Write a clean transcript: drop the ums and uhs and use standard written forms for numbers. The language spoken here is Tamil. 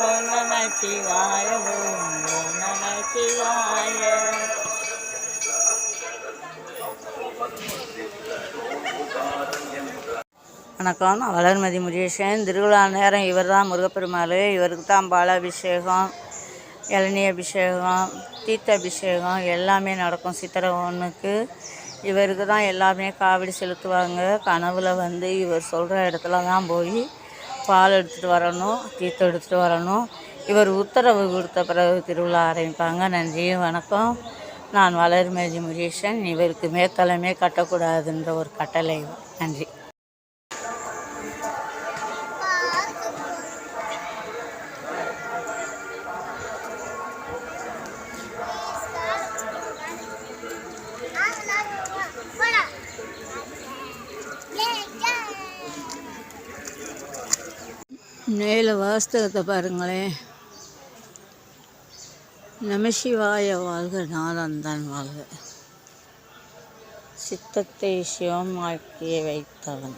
ஓம் நம சிவாய ஓம் நம சிவாய. வணக்கம், நான் வளர்மதி முருகேசன். திருவிழா நேரம் இவர் தான் முருகப்பெருமாள். இவருக்கு தான் பாலாபிஷேகம், இளநீ அபிஷேகம், தீர்த்த அபிஷேகம் எல்லாமே நடக்கும். சித்திரை 1க்கு இவருக்கு தான் எல்லாமே காவடி செலுத்துவாங்க. கனவில் வந்து இவர் சொல்கிற இடத்துல தான் போய் பால் எடுத்துகிட்டு வரணும், தீர்த்தம் எடுத்துகிட்டு வரணும். இவர் உத்தரவு கொடுத்த பிறகு திருவிழா ஆரம்பிப்பாங்க. நன்றி, வணக்கம். நான் வளர்மதி முருகேசன். இவருக்கு மேத்தளமே கட்டக்கூடாதுன்ற ஒரு கட்டளை. நன்றி. மேலே வாஸ்தவத்தை பாருங்களேன். நமசிவாய வாழ்க, நாதந்தான் வாழ்க, சித்தத்தை சிவமாக்கி வைத்தவன்.